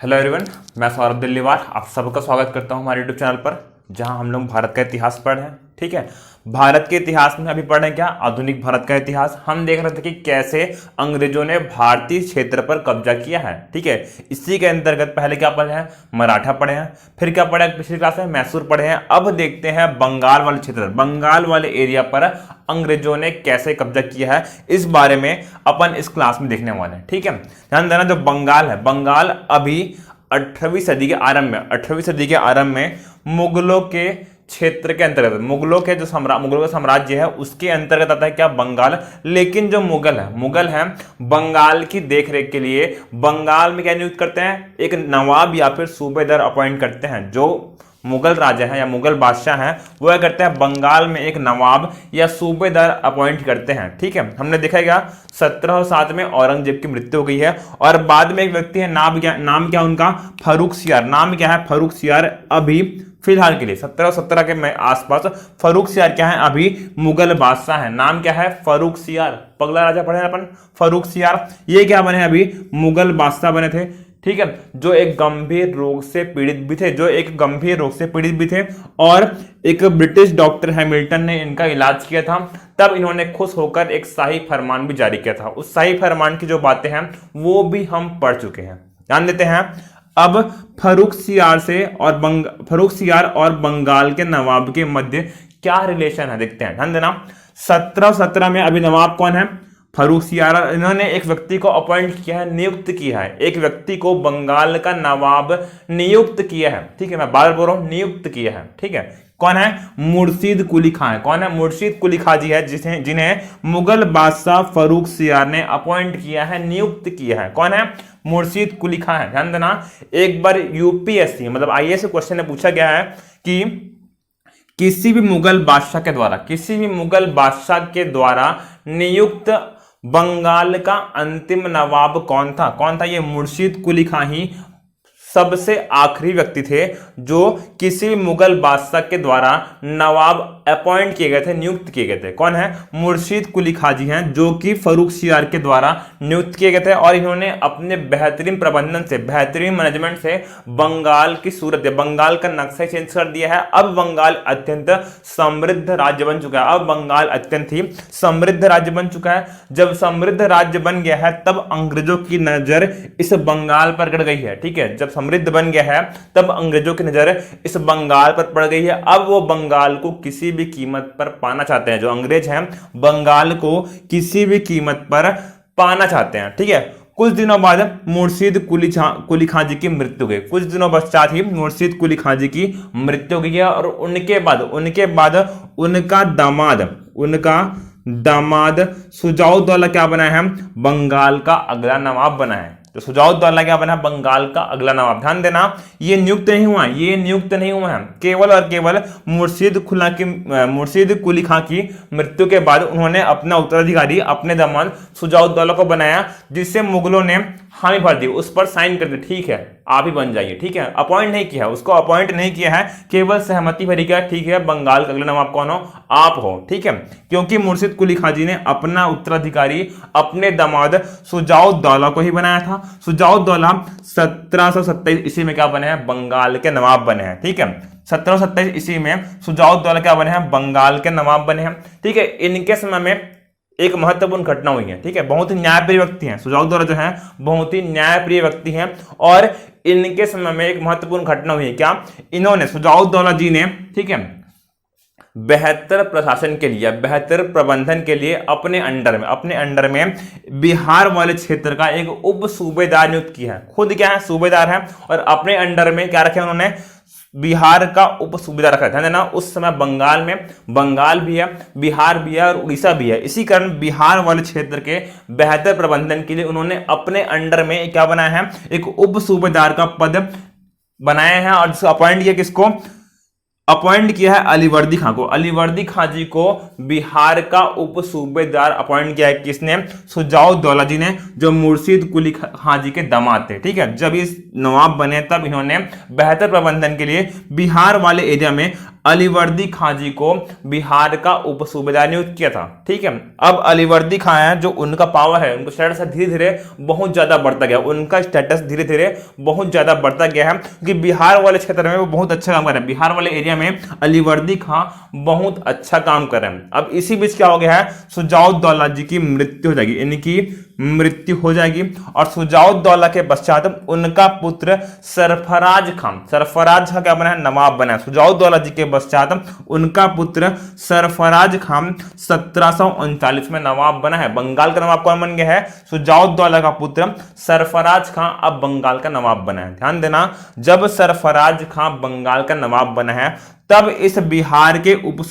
Hello everyone, मैं सौरभ दिल्लीवाल आप सबका स्वागत करता हूं हमारे यूट्यूब चैनल पर, जहां हम लोग भारत का इतिहास पढ़ रहे हैं। ठीक है, भारत के इतिहास में अभी पढ़ रहे हैं क्या, आधुनिक भारत का इतिहास। हम देख रहे थे कि कैसे अंग्रेजों ने भारतीय क्षेत्र पर कब्जा किया है। ठीक है, इसी के अंतर्गत पहले क्या पढ़े हैं, मराठा पढ़े हैं, फिर क्या पढ़े हैं पिछली क्लास में, मैसूर पढ़े हैं। अब देखते हैं बंगाल वाले क्षेत्र, बंगाल वाले एरिया पर अंग्रेजों ने कैसे कब्जा किया है, इस बारे में अपन इस क्लास में देखने वाले हैं। ठीक है, ध्यान देना, जो बंगाल है, बंगाल अभी 18वीं सदी के आरंभ में, 18वीं सदी के आरंभ में मुगलों के क्षेत्र के अंतर्गत, मुगलों के जो मुगलों का साम्राज्य है उसके अंतर्गत आता है क्या, बंगाल। लेकिन जो मुगल है बंगाल की देखरेख के लिए बंगाल में क्या नियुक्त करते हैं, एक नवाब या फिर सूबेदार अपॉइंट करते हैं। जो मुगल राजा है या मुगल बादशाह हैं वो क्या करते हैं, बंगाल में एक नवाब या सूबेदार अपॉइंट करते हैं। ठीक है, हमने देखा क्या 1707 में औरंगजेब की मृत्यु हो गई है और बाद में एक व्यक्ति है, नाम क्या उनका, फर्रुख सियार। नाम क्या है, फर्रुख सियार। अभी फिलहाल के लिए 1717 के आसपास फर्रुख सियार क्या है, अभी मुगल बादशाह है। नाम क्या है, फर्रुख सियार। पगला राजा पढ़े अपन, फर्रुख सियार। ये क्या बने, अभी मुगल बादशाह बने थे। ठीक है, जो एक गंभीर रोग से पीड़ित भी थे और एक ब्रिटिश डॉक्टर हैमिल्टन ने इनका इलाज किया था। तब इन्होंने खुश होकर एक शाही फरमान भी जारी किया था। उस शाही फरमान की जो बातें हैं वो भी हम पढ़ चुके हैं, ध्यान देते हैं। अब फर्रुख सियार और बंगाल के नवाब के मध्य क्या रिलेशन है, देखते हैं, ध्यान देना। 1717 में अभी नवाब कौन है, फर्रुख सियार। इन्होंने एक व्यक्ति को अपॉइंट किया है, नियुक्त किया है, एक व्यक्ति को बंगाल का नवाब नियुक्त किया है। ठीक है, मैं बार बोल रहा हूं, नियुक्त किया है। ठीक है, कौन है, मुर्शीद कुली खां है। कौन है, मुर्शीद कुली खां जी है, जिन्हें मुगल बादशाह फर्रुख सियार ने अपॉइंट किया है, नियुक्त किया है। कौन है, मुर्शीद कुली खां है। ध्यान देना, एक बार यूपीएससी मतलब आईएएस क्वेश्चन में पूछा गया है कि किसी भी मुगल बादशाह के द्वारा नियुक्त बंगाल का अंतिम नवाब कौन था, ये मुर्शीद कुली खां ही सबसे आखिरी व्यक्ति थे जो किसी भी मुगल बादशाह के द्वारा नवाब अपॉइंट किए गए थे, नियुक्त किए गए थे। कौन है, मुर्शीद कुली खां जी हैं, जो कि फर्रुख सियार के द्वारा नियुक्त किए गए थे। और इन्होंने अपने बेहतरीन प्रबंधन से, बेहतरीन मैनेजमेंट से बंगाल की सूरत, बंगाल का नक्शा चेंज कर दिया है। अब बंगाल अत्यंत समृद्ध राज्य बन चुका है। अब बंगाल अत्यंत ही समृद्ध राज्य बन चुका है। जब समृद्ध राज्य बन गया है तब अंग्रेजों की नजर इस बंगाल पर गड़ गई है। ठीक है, जब समृद्ध बन गया है तब अंग्रेजों की नजर इस बंगाल पर पड़ गई है। अब वो बंगाल को किसी भी कीमत पर पाना चाहते हैं, जो अंग्रेज हैं बंगाल को किसी भी कीमत पर पाना चाहते हैं। ठीक है, कुछ दिनों बाद मुर्शीद कुली खां जी की मृत्यु हुई। कुछ दिनों पश्चात ही मुर्शीद कुली खां जी की मृत्यु हो गई है और उनके बाद उनका दामाद सुजाउद्दौला क्या बना है, बंगाल का अगला नवाब बना है। तो सुजाउद्दौला क्या बना, बंगाल का अगला नवाब। ध्यान देना, ये नियुक्त नहीं हुआ है, केवल और केवल मुर्शीद कुली खां की मृत्यु के बाद उन्होंने अपना उत्तराधिकारी, अपने दामाद सुजाउद्दौला को बनाया, जिससे मुगलों ने हामी भर दी, उस पर साइन कर दी। ठीक है, आप ही बन जाइए। ठीक है, अपॉइंट नहीं किया, उसको अपॉइंट नहीं किया है, केवल सहमति भरी किया। ठीक है, बंगाल का अगला नवाब कौन हो, आप हो। ठीक है, क्योंकि मुर्शीद कुली खां जी ने अपना उत्तराधिकारी अपने दामाद सुजाउद्दौला को ही बनाया था। सुजाउद्दौला 1727 ईस्वी में क्या बने हैं, बंगाल के नवाब बने हैं। ठीक है, 1727 ईस्वी में सुजाउद्दौला क्या बने हैं, बंगाल के नवाब बने हैं। ठीक है, इनके समय में एक महत्वपूर्ण घटना हुई है। ठीक है, बहुत ही न्यायप्रिय व्यक्ति हैं सुजाउद्दौला, जो है बहुत ही न्यायप्रिय व्यक्ति हैं। और इनके समय में एक महत्वपूर्ण घटना हुई है, क्या, इन्होंने, सुजाउद्दौला जी ने, ठीक है, बेहतर प्रशासन के लिए, बेहतर प्रबंधन के लिए अपने अंडर में बिहार वाले क्षेत्र का एक उप सूबेदार नियुक्त किया है। खुद क्या है, सूबेदार है, और अपने अंडर में क्या रखे उन्होंने, बिहार का उप सूबेदार रखा। ध्यान देना, उस समय बंगाल में बंगाल भी है, बिहार भी है और उड़ीसा भी है। इसी कारण बिहार वाले क्षेत्र के बेहतर प्रबंधन के लिए उन्होंने अपने अंडर में क्या बनाया है, एक उप सूबेदार का पद बनाया है। और अपॉइंट किया किसको, अपॉइंट किया है अलीवर्दी खां को। अलीवर्दी खां जी को बिहार का उप सूबेदार अपॉइंट किया है, किसने, सुजाउद्दौला जी ने, जो मुर्शीद कुली खां जी के दामाद थे। ठीक है, जब इस नवाब बने तब इन्होंने बेहतर प्रबंधन के लिए बिहार वाले एरिया में अलीवर्दी खां जी को बिहार का उप सूबेदार नियुक्त किया था। ठीक है, अब अलीवर्दी खां है, जो उनका पावर है, उनका स्टेटस धीरे धीरे बहुत ज्यादा बढ़ता गया, उनका स्टेटस धीरे धीरे बहुत ज्यादा बढ़ता गया है, क्योंकि बिहार वाले क्षेत्र में वो बहुत अच्छा काम कर रहे हैं, बिहार वाले एरिया में अलीवर्दी खां बहुत अच्छा काम कर रहे हैं। अब इसी बीच क्या हो गया है, शुजाउद्दौला जी की मृत्यु हो जाएगी, इनकी मृत्यु हो जाएगी, और शुजाउद्दौला के पश्चात उनका पुत्र सरफराज खां, सरफराज खां क्या बना है, नवाब बना है। शुजाउद्दौला जी के पश्चात उनका पुत्र सरफराज खां 1739 में नवाब बना है। बंगाल का नवाब कौन बन गया है, शुजाउद्दौला का पुत्र सरफराज खां अब बंगाल का नवाब बना है। ध्यान देना, जब सरफराज खां बंगाल का नवाब बना है तब इस बिहार के उप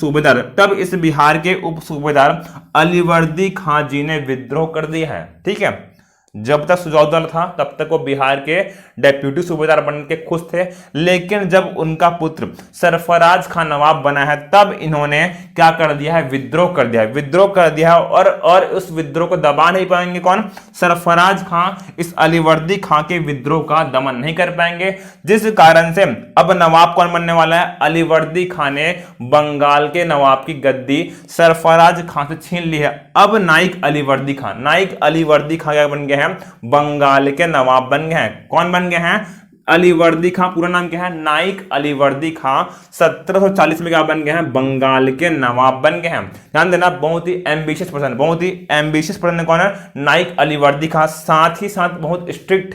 सूबेदार अलीवर्दी खां जी ने विद्रोह कर दिया है। ठीक है, जब तक शुजाउद्दौला था तब तक वो बिहार के डेप्यूटी सूबेदार बन के खुश थे, लेकिन जब उनका पुत्र सरफराज खां नवाब बना है तब इन्होंने क्या कर दिया है, विद्रोह कर दिया है, और उस विद्रोह को दबा नहीं पाएंगे कौन, सरफराज खां इस अलीवर्दी खां के विद्रोह का दमन नहीं कर पाएंगे, जिस कारण से अब नवाब कौन बनने वाला है, अलीवर्दी खां ने बंगाल के नवाब की गद्दी सरफराज खां से छीन ली है। अब नाइक अलीवर्दी खां क्या बन गया है, बंगाल के नवाब बन गए हैं। कौन बन गए हैं, अलीवर्दी खां, पूरा नाम क्या है, नाइक अलीवर्दी खां 1740 में क्या बन गए हैं, बंगाल के नवाब बन गए हैं। ध्यान देना, बहुत ही एम्बिशियस पर्सन कौन है, नाइक अलीवर्दी खां, साथ ही साथ बहुत स्ट्रिक्ट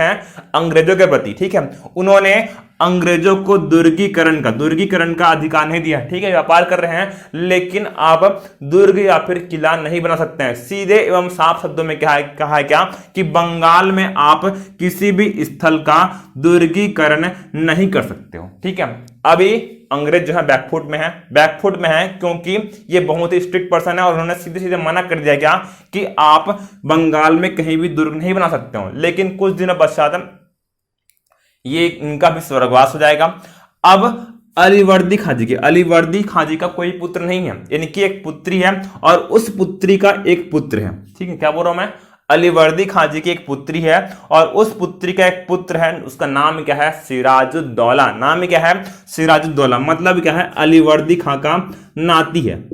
है अंग्रेजों के प्रति। ठीक है, उन्होंने अंग्रेजों को दुर्गीकरण का अधिकार नहीं दिया। ठीक है, व्यापार कर रहे हैं, लेकिन आप दुर्ग या फिर किला नहीं बना सकते हैं। सीधे एवं साफ शब्दों में कहा है क्या, कि बंगाल में आप किसी भी स्थल का दुर्गीकरण नहीं कर सकते हो। ठीक है, अभी अंग्रेज जो है बैकफुट में है क्योंकि ये बहुत ही स्ट्रिक्ट पर्सन है, और उन्होंने सीधे मना कर दिया क्या, कि आप बंगाल में कहीं भी दुर्ग नहीं बना सकते हो। लेकिन कुछ दिनों पश्चात ये इनका भी स्वर्गवास हो जाएगा। अब अलीवर्दी खां जी का कोई पुत्र नहीं है, इनकी एक पुत्री है, और उस पुत्री का एक पुत्र है। ठीक है, क्या बोल रहा हूं मैं, अलीवर्दी खां जी की एक पुत्री है, और उस पुत्री का एक पुत्र है, उसका नाम क्या है, सिराजुद्दौला। नाम क्या है, सिराजुद्दौला, मतलब क्या है, अलीवर्दी खां का नाती है,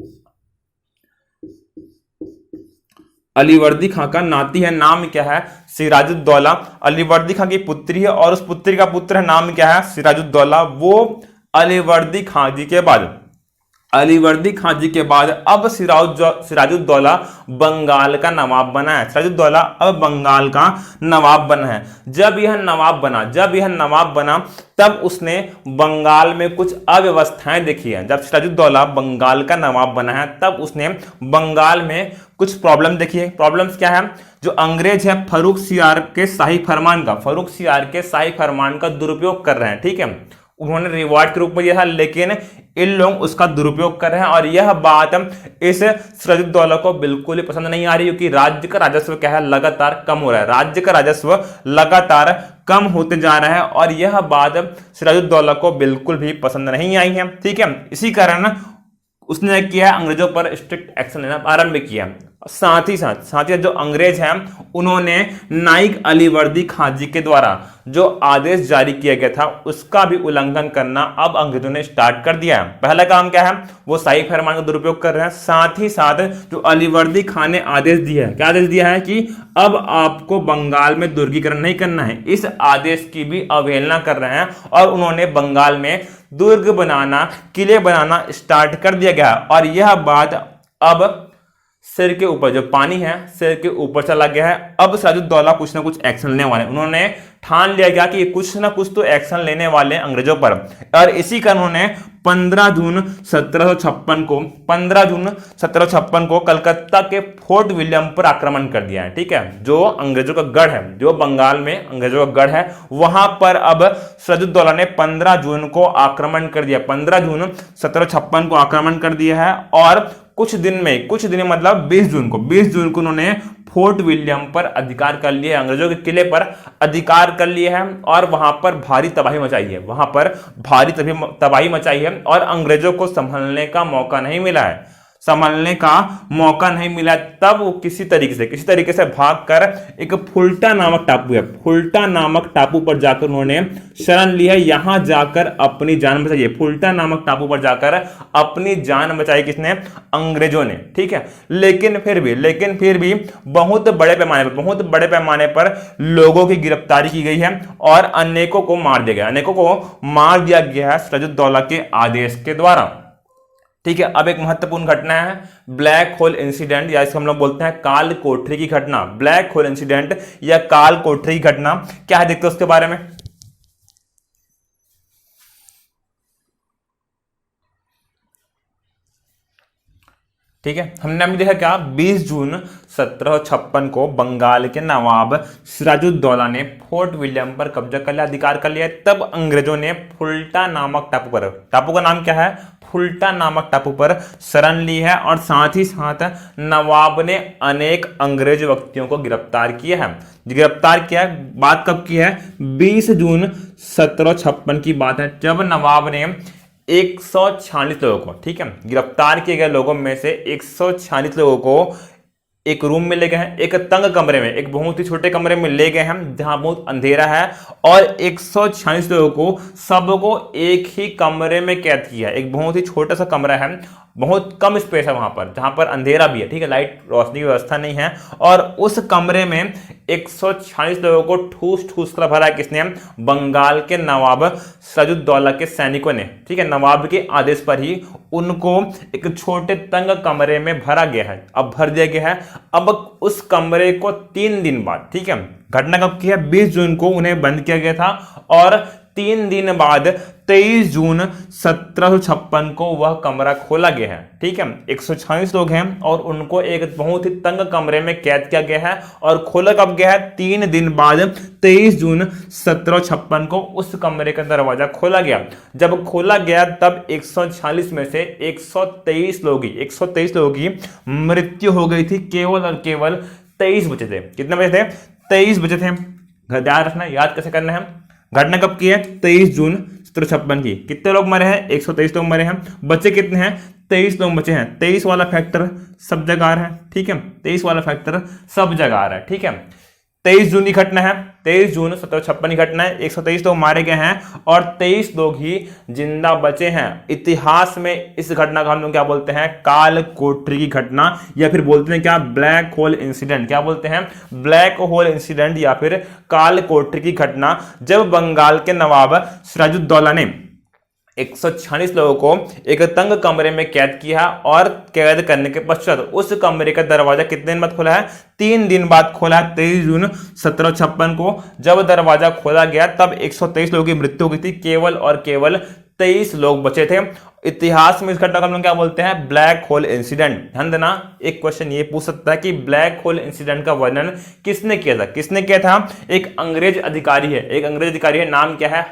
अलीवर्दी खां का नाती है, नाम क्या है, सिराजुद्दौला। अलीवर्दी खां की पुत्री है, और उस पुत्री का पुत्र है, नाम क्या है, सिराजुद्दौला। वो अलीवर्दी खां जी के बाद अब सिराजुद्दौला बंगाल का नवाब बना है। सिराजुद्दौला अब बंगाल का नवाब बना है। जब यह नवाब बना तब उसने बंगाल में कुछ अव्यवस्थाएं देखी है। जब सिराजुद्दौला बंगाल का नवाब बना है तब उसने बंगाल में कुछ प्रॉब्लम देखी है। प्रॉब्लम्स क्या है, जो अंग्रेज है फारूक सियार के शाही फरमान का दुरुपयोग कर रहे हैं। ठीक है, उन्होंने रिवॉर्ड के रूप में दिया था, लेकिन इन लोग उसका दुरुपयोग कर रहे हैं, और यह बात इस सिराजुद्दौला को बिल्कुल ही पसंद नहीं आ रही, क्योंकि राज्य का राजस्व क्या है, लगातार कम हो रहा है, राज्य का राजस्व लगातार कम होते जा रहा है, और यह बात सिराजुद्दौला को बिल्कुल भी पसंद नहीं आई है। ठीक है, इसी कारण उसने किया, अंग्रेजों पर स्ट्रिक्ट एक्शन लेना आरंभ किया। साथ ही साथ जो अंग्रेज हैं उन्होंने नाइक अलीवर्दी खां जी के द्वारा जो आदेश जारी किया गया था उसका भी उल्लंघन करना अब अंग्रेजों ने स्टार्ट कर दिया है। पहला काम क्या है, वो शाही फरमान का दुरुपयोग कर रहे हैं। साथ ही साथ जो अलीवर्दी खां ने आदेश दिया है, क्या आदेश दिया है कि अब आपको बंगाल में दुर्गीकरण नहीं करना है, इस आदेश की भी अवहेलना कर रहे हैं, और उन्होंने बंगाल में दुर्ग बनाना, किले बनाना स्टार्ट कर दिया गया। और यह बात अब सिर के ऊपर, जो पानी है सिर के ऊपर चला गया है। अब सिराजुद्दौला कुछ ना कुछ एक्शन लेने वाले, उन्होंने ठान लिया गया कि कुछ ना कुछ तो एक्शन लेने वाले अंग्रेजों पर, और इसी का उन्होंने 15 जून 1756 को कलकत्ता के फोर्ट विलियम पर आक्रमण कर दिया है। ठीक है, जो अंग्रेजों का गढ़ है, जो बंगाल में अंग्रेजों का गढ़ है, वहां पर अब सिराजुद्दौला ने 15 जून को आक्रमण कर दिया। 15 जून 1756 को आक्रमण कर दिया है, और कुछ दिन मतलब 20 जून को उन्होंने फोर्ट विलियम पर अधिकार कर लिया, अंग्रेजों के किले पर अधिकार कर लिया है, और वहां पर भारी तबाही मचाई है, और अंग्रेजों को संभलने का मौका नहीं मिला है। संभालने का मौका नहीं मिला, तब वो किसी तरीके से भागकर एक फुल्टा नामक टापू है, फुल्टा नामक टापू पर जाकर उन्होंने शरण ली है। यहां जाकर अपनी जान बचाई, फुल्टा नामक टापू पर जाकर अपनी जान बचाई किसने? अंग्रेजों ने। ठीक है, लेकिन फिर भी बहुत बड़े पैमाने पर लोगों की गिरफ्तारी की गई है और अनेकों को मार दिया गया है सिराजुद्दौला के आदेश के द्वारा। ठीक है, अब एक महत्वपूर्ण घटना है ब्लैक होल इंसिडेंट, या इसको हम लोग बोलते हैं काल कोठरी की घटना। ब्लैक होल इंसिडेंट या काल कोठरी की घटना क्या है, देखते हैं उसके बारे में। ठीक है, हमने अभी देखा क्या, 20 जून 1756 को बंगाल के नवाब सिराजुद्दौला ने फोर्ट विलियम पर कब्जा कर लिया, अधिकार कर लिया। तब अंग्रेजों ने फुल्टा नामक टापू का नाम क्या है? फुल्टा नामक टापू पर शरण ली है और साथ ही साथ नवाब ने अनेक अंग्रेज व्यक्तियों को गिरफ्तार किया है। बात कब की है? 20 जून 1756 की बात है, जब नवाब ने 146 लोगों को, ठीक है, गिरफ्तार किए गए लोगों में से 146 लोगों को एक रूम में ले गए हैं, एक तंग कमरे में, एक बहुत ही छोटे कमरे में ले गए हैं जहां बहुत अंधेरा है, और 146 लोगों को सबको एक ही कमरे में कैद किया है। एक बहुत ही छोटा सा कमरा है, बहुत कम स्पेस है वहां पर, जहां पर अंधेरा भी है, ठीक है, लाइट रोशनी की व्यवस्था नहीं है, और उस कमरे में 146 लोगों को ठूस कर भरा है किसने? बंगाल के नवाब सिराजुद्दौला के सैनिकों ने। ठीक है, नवाब के आदेश पर ही उनको एक छोटे तंग कमरे में भरा गया है, अब भर दिया गया है। अब उस कमरे को 3 दिन बाद, ठीक है, घटना कब की है? 20 जून को उन्हें बंद किया गया था और 3 दिन बाद 23 जून 1756 को वह कमरा खोला गया है। ठीक है, 146 लोग हैं और उनको एक बहुत ही तंग कमरे में कैद किया गया है और खोला कब गया है? 3 दिन बाद 23 जून 1756 को उस कमरे का दरवाजा खोला गया। जब खोला गया तब 146 में से 123 लोगों की मृत्यु हो गई थी। केवल और केवल 23 बचे थे। कितने बचे थे? 23 बचे थे। ध्यान रखना, याद कैसे करना है। घटना कब की है? 23 जून 1756 की। कितने लोग मरे हैं? 123 लोग मरे हैं। बच्चे कितने हैं? 23 लोग बचे हैं। 23 वाला फैक्टर सब जगह आ रहा है। ठीक है, 23 वाला फैक्टर सब जगह आ रहा है। ठीक है, 23 जून की घटना है, 23 जून 1756 की घटना है। 123 लोग मारे गए हैं और 23 लोग ही जिंदा बचे हैं। इतिहास में इस घटना का हम लोग क्या बोलते हैं? काल कोठरी की घटना, या फिर बोलते हैं क्या? Black hole incident. क्या बोलते हैं? ब्लैक होल इंसिडेंट या फिर काल कोठरी की घटना, जब बंगाल के नवाब सिराजुद्दौला ने 146 लोगों को एक तंग कमरे में कैद किया और कैद करने के पश्चात उस कमरे का दरवाजा कितने दिन बाद खोला है? 3 दिन बाद खोला है, 23 जून 1756 को। जब दरवाजा खोला गया तब 123 लोगों की मृत्यु हो गई थी, केवल और केवल 23 लोग बचे थे। इतिहास में इस घटना को हम लोग क्या बोलते हैं? Black hole incident. ध्यान देना, एक क्वेश्चन ये पूछ सकता है कि ब्लैक होल इंसिडेंट का वर्णन किसने किया था? किसने किया था? एक अंग्रेज अधिकारी है, नाम क्या है?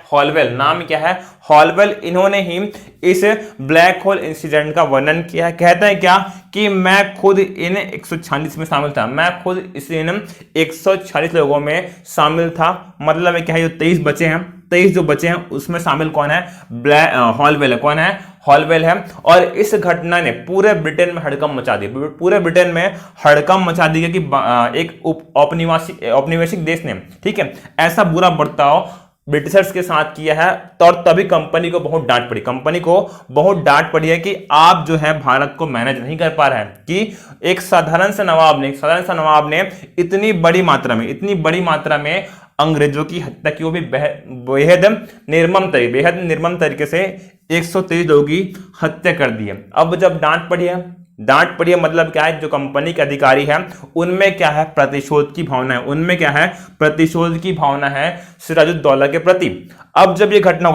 हॉलवेल। इन्होंने ही इस ब्लैक होल इंसिडेंट का वर्णन किया है। कहते हैं क्या कि मैं खुद इन 146 में शामिल था, मैं खुद इन 146 लोगों में शामिल था। मतलब है क्या है? जो 23 बचे हैं, 23 जो बचे हैं उसमें शामिल कौन है? हॉलवेल है। कौन है? हॉलवेल है। और इस घटना ने पूरे ब्रिटेन में हड़कंप मचा दी। कि एक औपनिवेशिक देश ने, ठीक है, ऐसा बुरा बर्ताव ब्रिटिशर्स के साथ किया है, तो तभी कंपनी को बहुत डांट पड़ी है कि आप जो है भारत को मैनेज नहीं कर पा रहे हैं। कि एक साधारण सा नवाब ने इतनी बड़ी मात्रा में अंग्रेजों की हत्या की, वो भी बेहद निर्मम तरीके से 123 लोगों की हत्या कर दी है। अब जब डांट पड़ी है मतलब क्या है? जो कंपनी के अधिकारी हैं उनमें क्या है? प्रतिशोध की भावना है सिराजुद्दौला के प्रति। अब जब ये घटना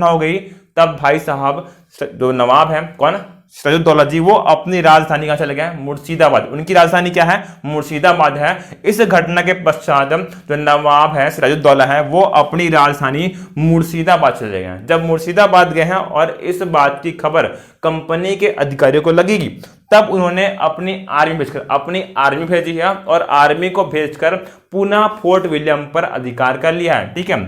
हो गई तब भाई साहब जो नवाब हैं, कौन? सिराजुद्दौला जी, वो अपनी राजधानी कहां चले गए? मुर्शिदाबाद। उनकी राजधानी क्या है? मुर्शिदाबाद है। इस घटना के पश्चात जो नवाब है सिराजुद्दौला है, वो अपनी राजधानी मुर्शिदाबाद चले गए। जब मुर्शिदाबाद गए हैं और इस बात की खबर कंपनी के अधिकारियों को लगेगी, तब उन्होंने अपनी आर्मी भेजी है और आर्मी को भेजकर पुनः फोर्ट विलियम पर अधिकार कर लिया है। ठीक है,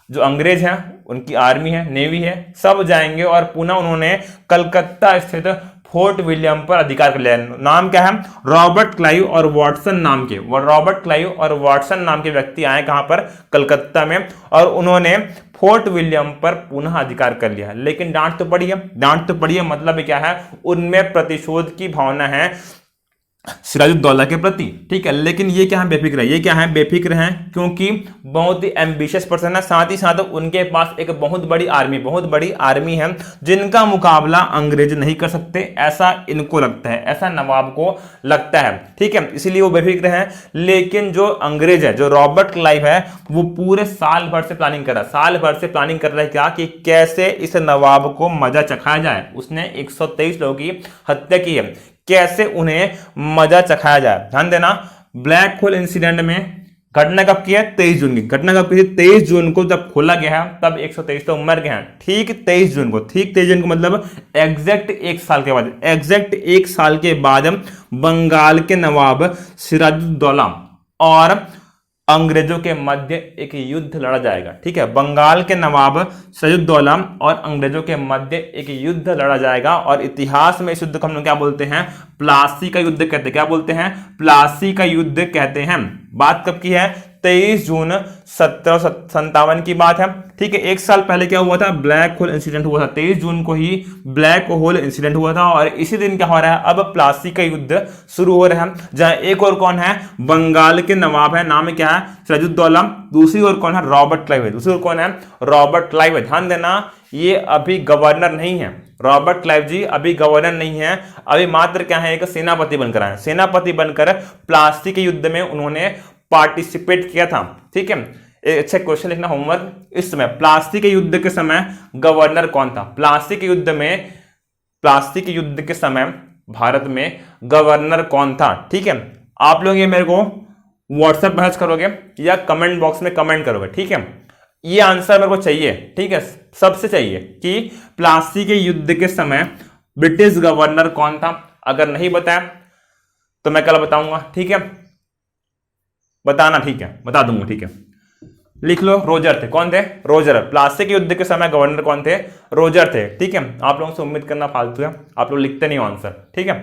जो अंग्रेज हैं उनकी आर्मी है, नेवी है, सब जाएंगे और पुनः उन्होंने कलकत्ता स्थित फोर्ट विलियम पर अधिकार कर लिया। नाम क्या है? रॉबर्ट क्लाइव और वाटसन नाम के, वो रॉबर्ट क्लाइव और वाटसन नाम के व्यक्ति आए कहां पर? कलकत्ता में, और उन्होंने फोर्ट विलियम पर पुनः अधिकार कर लिया। लेकिन डांट तो पड़ी है, डांट तो पड़ी है, मतलब क्या है? उनमें प्रतिशोध की भावना है सिराजुद्दौला के प्रति, ठीक है। लेकिन ये क्या है? बेफिक्र है। ये क्या है? बेफिक्र हैं, क्योंकि बहुत ही एम्बिशियस पर्सन है, साथ ही साथ उनके पास एक बहुत बड़ी आर्मी है जिनका मुकाबला अंग्रेज नहीं कर सकते, ऐसा इनको लगता है, ऐसा नवाब को लगता है, ठीक है, इसीलिए वो बेफिक्र है। लेकिन जो अंग्रेज है, जो रॉबर्ट क्लाइव है, वो पूरे साल भर से प्लानिंग कर रहा है, क्या कि कैसे इस नवाब को मजा चखाया जाए। उसने 123 लोगों की हत्या की है, कैसे उन्हें मजा चखाया जाए। ध्यान देना, ब्लैक होल इंसिडेंट में घटना कब की है? 23 जून की घटना कब की थी? 23 जून को जब खोला गया है तब 123 तो मर गए हैं, ठीक 23 जून को, मतलब एग्जैक्ट एक साल के बाद बंगाल के नवाब सिराजुद्दौला और अंग्रेजों के मध्य एक युद्ध लड़ा जाएगा, ठीक है। बंगाल के नवाब सिराजुद्दौला और अंग्रेजों के मध्य एक युद्ध लड़ा जाएगा, और इतिहास में इस युद्ध को हम लोग क्या बोलते हैं? प्लासी का युद्ध कहते हैं। क्या बोलते हैं? प्लासी का युद्ध कहते हैं। बात कब की है? 23 जून 1757 की बात है, ठीक है। एक साल पहले क्या हुआ था? ब्लैक होल इंसिडेंट हुआ था, 23 जून को ही ब्लैक होल इंसिडेंट हुआ था, और इसी दिन क्या हो रहा है? अब प्लासी का युद्ध शुरू हो रहा है, जहां एक और कौन है? बंगाल के नवाब है, नाम क्या है? सिराजुद्दौला। दूसरी ओर कौन है? रॉबर्ट क्लाइव है। ध्यान देना, ये अभी गवर्नर नहीं है, रॉबर्ट क्लाइव जी अभी गवर्नर नहीं है, अभी मात्र क्या है? एक सेनापति बनकर आए। सेनापति बनकर प्लासी के युद्ध में उन्होंने पार्टिसिपेट किया था, ठीक है। एक अच्छा क्वेश्चन लिखना होमवर्क, इस समय प्लासी के युद्ध के समय गवर्नर कौन था? प्लासी के युद्ध के समय भारत में गवर्नर कौन था, ठीक है। आप लोग ये मेरे को व्हाट्सएप मैसेज करोगे या कमेंट बॉक्स में कमेंट करोगे, ठीक है। ये आंसर मेरे को चाहिए, ठीक है, सबसे चाहिए कि प्लासी के युद्ध के समय ब्रिटिश गवर्नर कौन था। अगर नहीं बताया तो मैं कल बताऊंगा, ठीक है, बताना, ठीक है, बता दूंगा, ठीक है। लिख लो, रोजर थे। कौन थे? रोजर। प्लासी के युद्ध के समय गवर्नर कौन थे? रोजर थे, ठीक है। आप लोगों से उम्मीद करना फालतू है, आप लोग लिखते नहीं हो आंसर, ठीक है।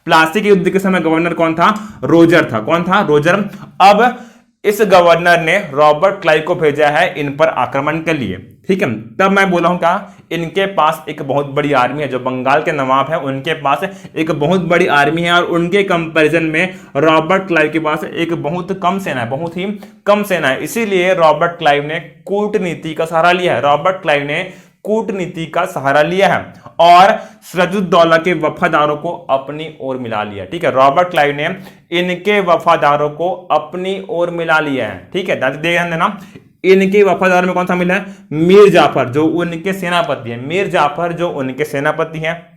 प्लासी के युद्ध के समय गवर्नर कौन था? रोजर था। कौन था? रोजर। अब इस गवर्नर ने रॉबर्ट क्लाइव को भेजा है इन पर आक्रमण के लिए, ठीक है। तब मैं बोला हूं क्या? इनके पास एक बहुत बड़ी आर्मी है, जो बंगाल के नवाब है उनके पास एक बहुत बड़ी आर्मी है, और उनके कंपैरिजन में रॉबर्ट क्लाइव के पास एक बहुत कम सेना है, बहुत ही कम सेना है। इसीलिए रॉबर्ट क्लाइव ने कूटनीति का सहारा लिया है, और सिराजुद्दौला के वफादारों को अपनी ओर मिला लिया, ठीक है। रॉबर्ट क्लाइव ने इनके वफादारों को अपनी ओर मिला लिया है, ठीक है। ध्यान देना, इनके वफादार में कौन सा मिला है? मीर जाफर, जो उनके सेनापति हैं।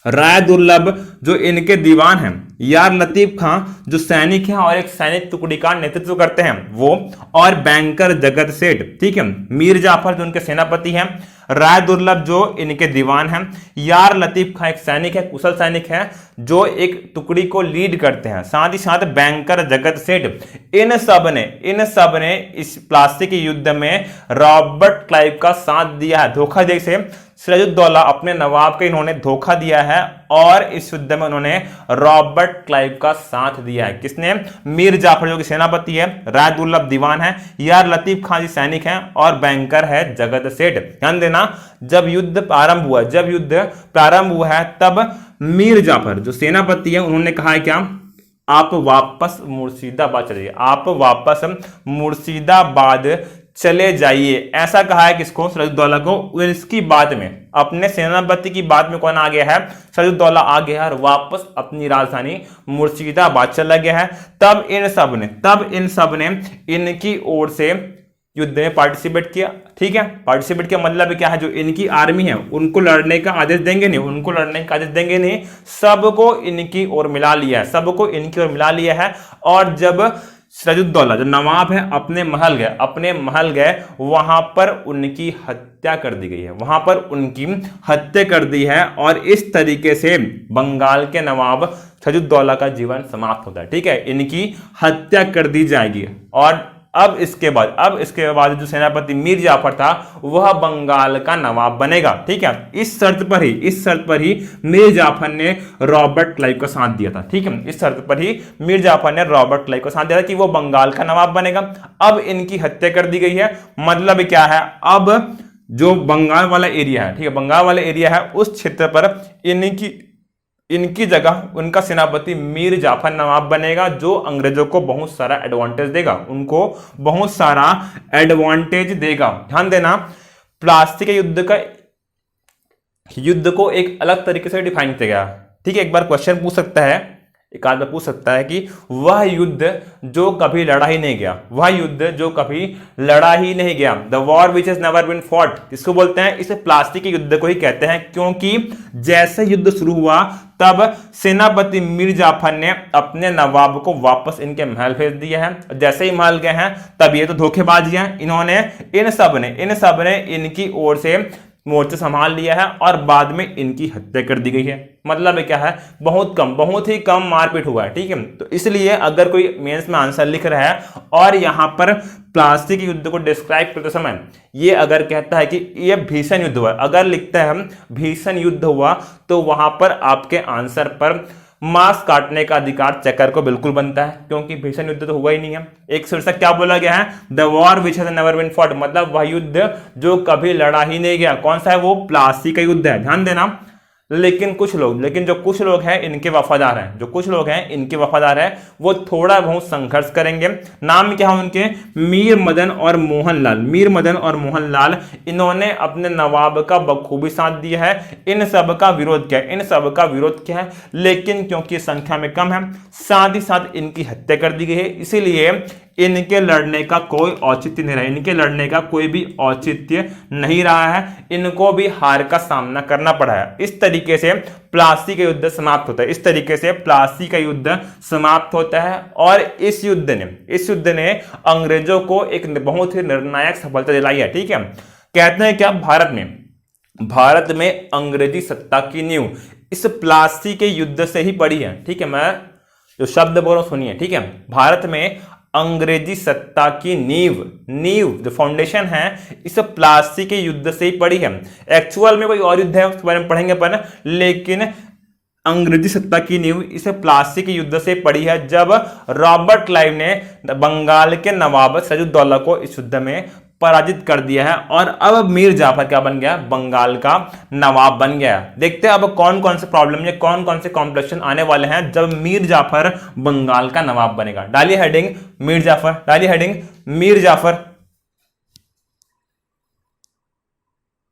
राय दुर्लभ, जो इनके दीवान हैं। यार लतीफ खां, जो सैनिक हैं और एक सैनिक टुकड़ी का नेतृत्व करते हैं वो, और बैंकर जगत सेठ, ठीक है। मीर जाफर जो उनके सेनापति हैं, राय दुर्लभ जो इनके दीवान हैं, यार लतीफ खां एक सैनिक है, कुशल सैनिक है, जो एक टुकड़ी को लीड करते हैं, साथ ही साथ बैंकर जगत सेठ। इन सब ने इस प्लासी के युद्ध में रॉबर्ट क्लाइव का साथ दिया है। धोखा जैसे सिराजुद्दौला अपने नवाब के इन्होंने धोखा दिया है, और इस युद्ध में उन्होंने रॉबर्ट क्लाइव का साथ दिया है। किसने? मीर जाफर जो कि सेनापति है, राय दुर्लभ दीवान है, यार लतीफ खां जी सैनिक हैं, और बैंकर है जगत सेठ। ध्यान देना, जब युद्ध प्रारंभ हुआ है तब मीर जाफर जो सेनापति है उन्होंने कहा है क्या? आप वापस मुर्शिदाबाद चले जाइए, ऐसा कहा है। किसको? सिराजुद्दौला को। इसकी बाद में अपने सेनापति की बात में कौन आ गया है? सिराजुद्दौला आ गया है और वापस अपनी राजधानी मुर्शिदाबाद चला गया है। तब इन सब ने इनकी ओर से युद्ध में पार्टिसिपेट किया, ठीक है। पार्टिसिपेट किया मतलब क्या है? जो इनकी आर्मी है उनको लड़ने का आदेश देंगे नहीं, सबको इनकी ओर मिला लिया है। और जब सिराजुद्दौला जो नवाब है अपने महल गए, वहां पर उनकी हत्या कर दी है, और इस तरीके से बंगाल के नवाब सिराजुद्दौला का जीवन समाप्त होता है, ठीक है। इनकी हत्या कर दी जाएगी, और अब इसके बाद जो सेनापति मीर जाफर था वह बंगाल का नवाब बनेगा। ठीक है, इस शर्त पर ही मीर जाफर ने रॉबर्ट क्लाइव का साथ दिया था। ठीक है, इस शर्त पर ही मीर जाफर ने रॉबर्ट क्लाइव का साथ दिया था कि वो बंगाल का नवाब बनेगा। अब इनकी हत्या कर दी गई है। मतलब क्या है, अब जो बंगाल वाला एरिया है, ठीक है, बंगाल वाला एरिया है, उस क्षेत्र पर इनकी जगह उनका सेनापति मीर जाफर नवाब बनेगा, जो अंग्रेजों को बहुत सारा एडवांटेज देगा, उनको बहुत सारा एडवांटेज देगा। ध्यान देना, प्लासी के युद्ध को एक अलग तरीके से डिफाइन किया गया। ठीक है, एक बार क्वेश्चन पूछ सकता है, एक आदमी पूछ सकता है कि वह युद्ध जो कभी लड़ा ही नहीं गया, the war which is never been fought, इसको बोलते हैं, इसे प्लासी के युद्ध को ही कहते हैं, क्योंकि जैसे युद्ध शुरू हुआ तब सेनापति मीर जाफर ने अपने नवाब को वापस इनके महल भेज दिया है। जैसे ही महल गए हैं तब ये तो धोखेबाजी है, इन्होंने इन सब ने इनकी ओर से मोर्चा संभाल लिया है और बाद में इनकी हत्या कर दी गई है। मतलब क्या है, बहुत ही कम मारपीट हुआ है। ठीक है, तो इसलिए अगर कोई मेंस में आंसर लिख रहा है और यहां पर प्लासी के युद्ध को डिस्क्राइब करते समय ये अगर कहता है कि ये भीषण युद्ध हुआ, अगर लिखता है हम भीषण युद्ध हुआ, तो वहां पर आपके आंसर पर मांस काटने का अधिकार चेकर को बिल्कुल बनता है, क्योंकि भीषण युद्ध तो हुआ ही नहीं है। एक शीर्षक क्या बोला गया है, the war which has never been fought, मतलब वह युद्ध जो कभी लड़ा ही नहीं गया। कौन सा है, वो प्लासी का युद्ध है। ध्यान देना, लेकिन जो कुछ लोग हैं इनके वफादार हैं, वो थोड़ा बहुत संघर्ष करेंगे। नाम क्या है उनके, मीर मदन और मोहनलाल। इन्होंने अपने नवाब का बखूबी साथ दिया है। इन सब का विरोध क्या है, लेकिन क्योंकि संख्या में कम है, साथ ही साथ इनकी हत्या कर दी गई है, इसीलिए इनके लड़ने का कोई औचित्य नहीं रहा है, इनको भी हार का सामना करना पड़ा है। इस तरीके से प्लासी का युद्ध समाप्त होता है और इस युद्ध ने अंग्रेजों को एक बहुत ही निर्णायक सफलता दिलाई है। ठीक है, कहते हैं क्या, भारत में अंग्रेजी सत्ता की नींव इस प्लासी के युद्ध से ही पड़ी है। ठीक है, मैं जो शब्द बोल रहा हूं सुनिए। ठीक है, भारत में अंग्रेजी सत्ता की नींव जो फाउंडेशन है इस प्लासी के युद्ध से ही पड़ी है। एक्चुअल में कोई और युद्ध है, उसके बारे में पढ़ेंगे अपन, लेकिन अंग्रेजी सत्ता की नींव इस प्लासी के युद्ध से पड़ी है, जब रॉबर्ट क्लाइव ने बंगाल के नवाब सिराजुद्दौला को इस युद्ध में पराजित कर दिया है और अब मीर जाफर क्या बन गया, बंगाल का नवाब बन गया। देखते हैं अब कौन कौन से प्रॉब्लम या कौन कौन से कॉम्प्लेक्शन आने वाले हैं जब मीर जाफर बंगाल का नवाब बनेगा। डालिए हेडिंग मीर जाफर।